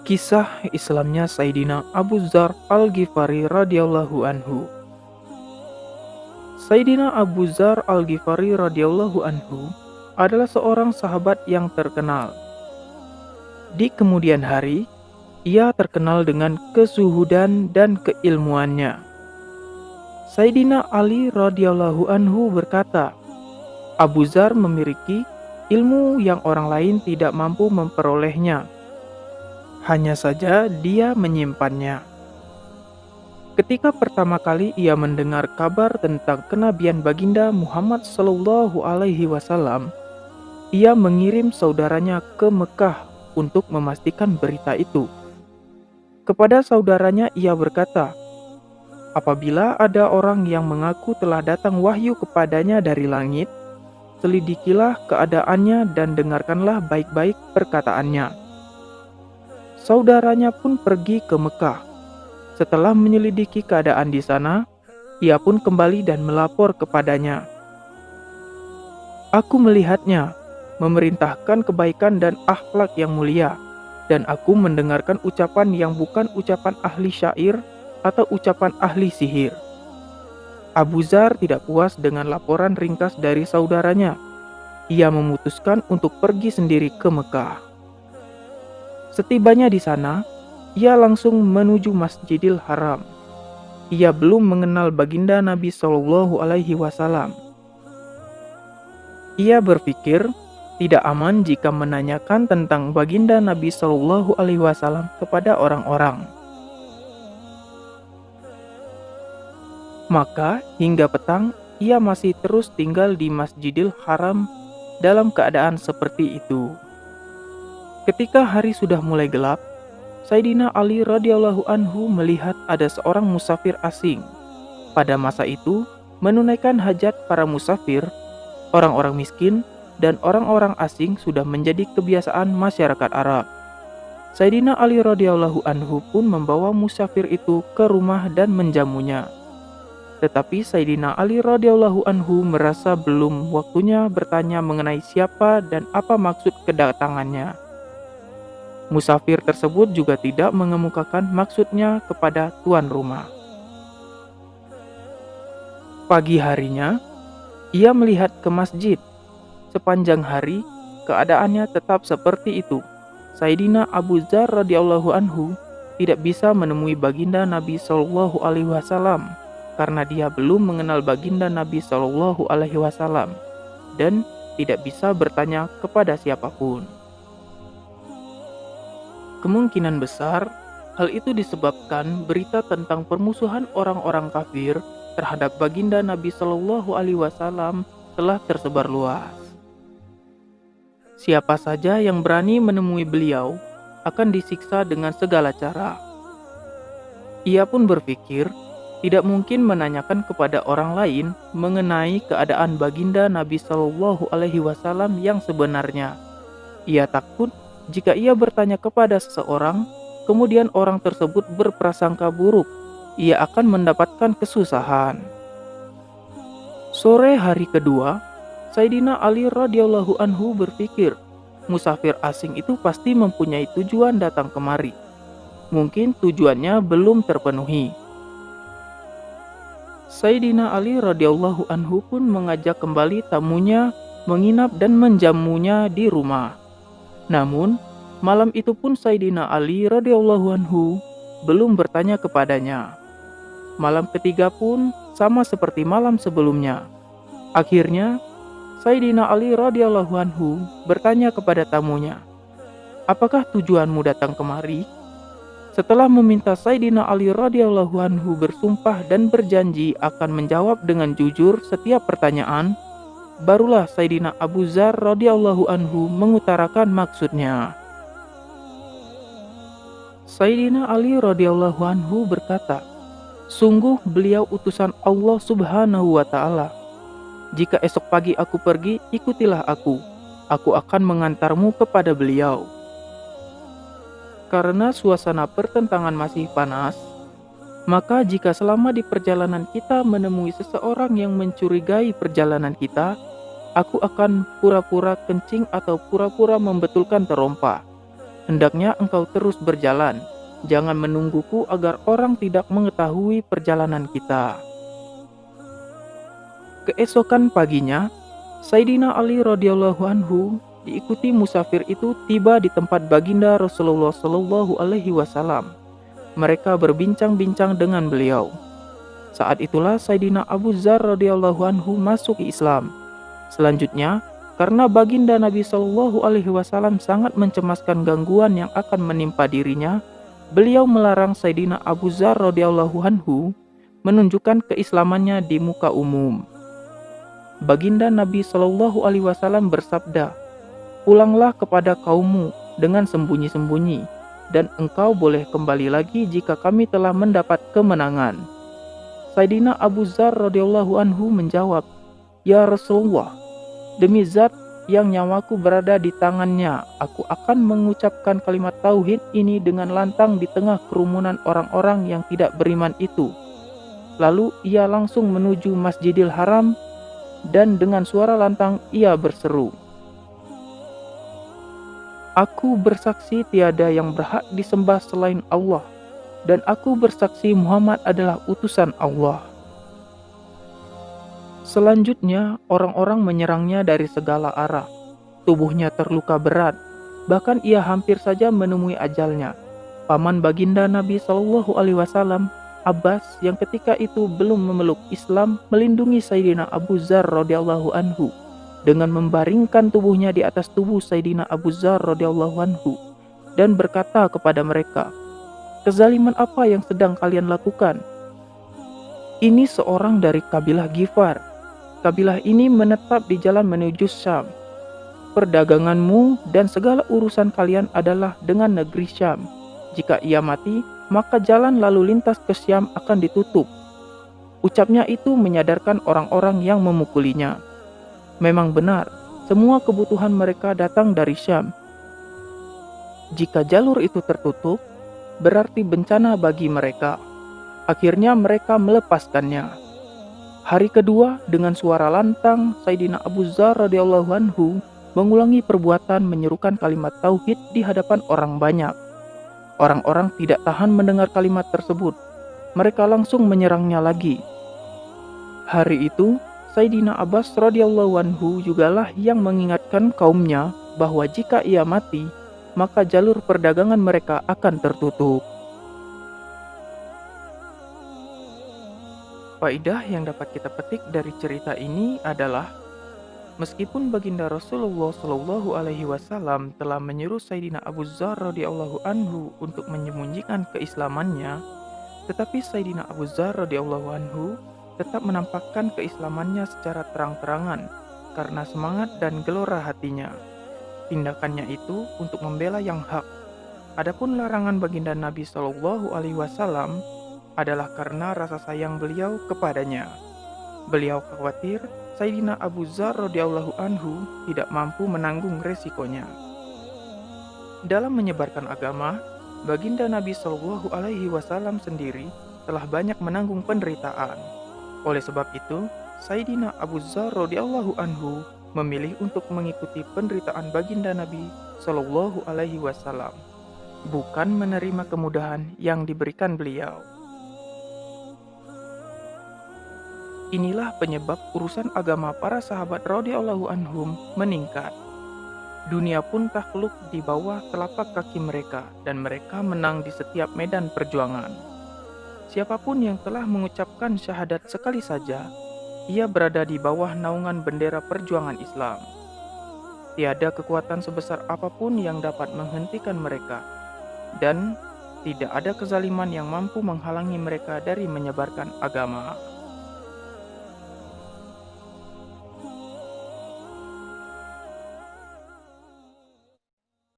Kisah Islamnya Sayyidina Abu Dzar Al-Ghifari radhiyallahu anhu. Sayyidina Abu Dzar Al-Ghifari radhiyallahu anhu adalah seorang sahabat yang terkenal. Di kemudian hari, ia terkenal dengan kezuhudan dan keilmuannya. Sayyidina Ali radhiyallahu anhu berkata, Abu Dzar memiliki ilmu yang orang lain tidak mampu memperolehnya. Hanya saja dia menyimpannya. Ketika pertama kali ia mendengar kabar tentang kenabian baginda Muhammad Shallallahu Alaihi Wasallam, ia mengirim saudaranya ke Mekah untuk memastikan berita itu. Kepada saudaranya ia berkata, apabila ada orang yang mengaku telah datang wahyu kepadanya dari langit, selidikilah keadaannya dan dengarkanlah baik-baik perkataannya. Saudaranya pun pergi ke Mekah. Setelah menyelidiki keadaan di sana, ia pun kembali dan melapor kepadanya. Aku melihatnya, memerintahkan kebaikan dan akhlak yang mulia, dan aku mendengarkan ucapan yang bukan ucapan ahli syair atau ucapan ahli sihir. Abu Dzar tidak puas dengan laporan ringkas dari saudaranya. Ia memutuskan untuk pergi sendiri ke Mekah. Setibanya di sana, ia langsung menuju Masjidil Haram. Ia belum mengenal baginda Nabi Shallallahu Alaihi Wasallam. Ia berpikir tidak aman jika menanyakan tentang baginda Nabi Shallallahu Alaihi Wasallam kepada orang-orang. Maka hingga petang ia masih terus tinggal di Masjidil Haram dalam keadaan seperti itu. Ketika hari sudah mulai gelap, Sayyidina Ali radhiyallahu anhu melihat ada seorang musafir asing. Pada masa itu, menunaikan hajat para musafir, orang-orang miskin, dan orang-orang asing sudah menjadi kebiasaan masyarakat Arab. Sayyidina Ali radhiyallahu anhu pun membawa musafir itu ke rumah dan menjamunya. Tetapi Sayyidina Ali radhiyallahu anhu merasa belum waktunya bertanya mengenai siapa dan apa maksud kedatangannya. Musafir tersebut juga tidak mengemukakan maksudnya kepada tuan rumah. Pagi harinya, ia melihat ke masjid. Sepanjang hari, keadaannya tetap seperti itu. Sayyidina Abu Dzar radhiyallahu anhu tidak bisa menemui baginda Nabi Shallallahu Alaihi Wasallam karena dia belum mengenal baginda Nabi Shallallahu Alaihi Wasallam dan tidak bisa bertanya kepada siapapun. Kemungkinan besar, hal itu disebabkan berita tentang permusuhan orang-orang kafir terhadap baginda Nabi Shallallahu Alaihi Wasallam telah tersebar luas. Siapa saja yang berani menemui beliau akan disiksa dengan segala cara. Ia pun berpikir tidak mungkin menanyakan kepada orang lain mengenai keadaan baginda Nabi Shallallahu Alaihi Wasallam yang sebenarnya. Ia takut jika ia bertanya kepada seseorang, kemudian orang tersebut berprasangka buruk, ia akan mendapatkan kesusahan. Sore hari kedua, Sayyidina Ali radhiyallahu anhu berpikir, musafir asing itu pasti mempunyai tujuan datang kemari. Mungkin tujuannya belum terpenuhi. Sayyidina Ali radhiyallahu anhu pun mengajak kembali tamunya menginap dan menjamunya di rumah. Namun, malam itu pun Sayyidina Ali radhiyallahu anhu belum bertanya kepadanya. Malam ketiga pun sama seperti malam sebelumnya. Akhirnya, Sayyidina Ali radhiyallahu anhu bertanya kepada tamunya, apakah tujuanmu datang kemari? Setelah meminta Sayyidina Ali radhiyallahu anhu bersumpah dan berjanji akan menjawab dengan jujur setiap pertanyaan, barulah Sayyidina Abu Dzar radhiyallahu anhu mengutarakan maksudnya. Sayyidina Ali radhiyallahu anhu berkata, sungguh beliau utusan Allah subhanahu wa ta'ala. Jika esok pagi aku pergi, ikutilah aku. Aku akan mengantarmu kepada beliau. Karena suasana pertentangan masih panas, maka jika selama di perjalanan kita menemui seseorang yang mencurigai perjalanan kita, aku akan pura-pura kencing atau pura-pura membetulkan terompa. Hendaknya engkau terus berjalan. Jangan menungguku agar orang tidak mengetahui perjalanan kita." Keesokan paginya, Sayyidina Ali radhiyallahu anhu diikuti musafir itu tiba di tempat baginda Rasulullah Shallallahu alaihi wasallam. Mereka berbincang-bincang dengan beliau. Saat itulah Sayyidina Abu Dzar radhiyallahu anhu masuk Islam. Selanjutnya, karena baginda Nabi Shallallahu alaihi wasallam sangat mencemaskan gangguan yang akan menimpa dirinya, beliau melarang Sayyidina Abu Dzar radhiyallahu anhu menunjukkan keislamannya di muka umum. Baginda Nabi Shallallahu alaihi wasallam bersabda, "Pulanglah kepada kaummu dengan sembunyi-sembunyi, dan engkau boleh kembali lagi jika kami telah mendapat kemenangan." Sayyidina Abu Dzar radhiyallahu anhu menjawab, "Ya Rasulullah, demi zat yang nyawaku berada di tangannya, aku akan mengucapkan kalimat tauhid ini dengan lantang di tengah kerumunan orang-orang yang tidak beriman itu." Lalu ia langsung menuju Masjidil Haram dan dengan suara lantang ia berseru, "Aku bersaksi tiada yang berhak disembah selain Allah, dan aku bersaksi Muhammad adalah utusan Allah." Selanjutnya, orang-orang menyerangnya dari segala arah. Tubuhnya terluka berat, bahkan ia hampir saja menemui ajalnya. Paman baginda Nabi Shallallahu alaihi wasallam, Abbas, yang ketika itu belum memeluk Islam, melindungi Sayyidina Abu Dzar radhiyallahu anhu dengan membaringkan tubuhnya di atas tubuh Sayyidina Abu Dzar radhiyallahu anhu dan berkata kepada mereka, "Kezaliman apa yang sedang kalian lakukan? Ini seorang dari kabilah Ghifar. Kabilah ini menetap di jalan menuju Syam. Perdaganganmu dan segala urusan kalian adalah dengan negeri Syam. Jika ia mati, maka jalan lalu lintas ke Syam akan ditutup." Ucapnya itu menyadarkan orang-orang yang memukulinya. Memang benar, semua kebutuhan mereka datang dari Syam. Jika jalur itu tertutup, berarti bencana bagi mereka. Akhirnya mereka melepaskannya. Hari kedua, dengan suara lantang, Sayyidina Abu Dzar radhiyallahu anhu mengulangi perbuatan menyerukan kalimat tauhid di hadapan orang banyak. Orang-orang tidak tahan mendengar kalimat tersebut. Mereka langsung menyerangnya lagi. Hari itu, Sayyidina Abbas radhiyallahu anhu jugalah yang mengingatkan kaumnya bahwa jika ia mati, maka jalur perdagangan mereka akan tertutup. Faidah yang dapat kita petik dari cerita ini adalah, meskipun baginda Rasulullah Shallallahu alaihi wasallam telah menyuruh Sayyidina Abu Dzar radhiyallahu anhu untuk menyembunyikan keislamannya, tetapi Sayyidina Abu Dzar radhiyallahu anhu tetap menampakkan keislamannya secara terang-terangan karena semangat dan gelora hatinya. Tindakannya itu untuk membela yang hak. Adapun larangan baginda Nabi Shallallahu alaihi wasallam adalah karena rasa sayang beliau kepadanya. Beliau khawatir Sayyidina Abu Dzar radhiyallahu anhu tidak mampu menanggung resikonya. Dalam menyebarkan agama, baginda Nabi Shallallahu alaihi wasallam sendiri telah banyak menanggung penderitaan. Oleh sebab itu, Sayyidina Abu Dzar radhiyallahu anhu memilih untuk mengikuti penderitaan baginda Nabi Shallallahu alaihi wasallam, bukan menerima kemudahan yang diberikan beliau. Inilah penyebab urusan agama para sahabat radhiyallahu anhum meningkat. Dunia pun takluk di bawah telapak kaki mereka dan mereka menang di setiap medan perjuangan. Siapapun yang telah mengucapkan syahadat sekali saja, ia berada di bawah naungan bendera perjuangan Islam. Tiada kekuatan sebesar apapun yang dapat menghentikan mereka, dan tidak ada kezaliman yang mampu menghalangi mereka dari menyebarkan agama.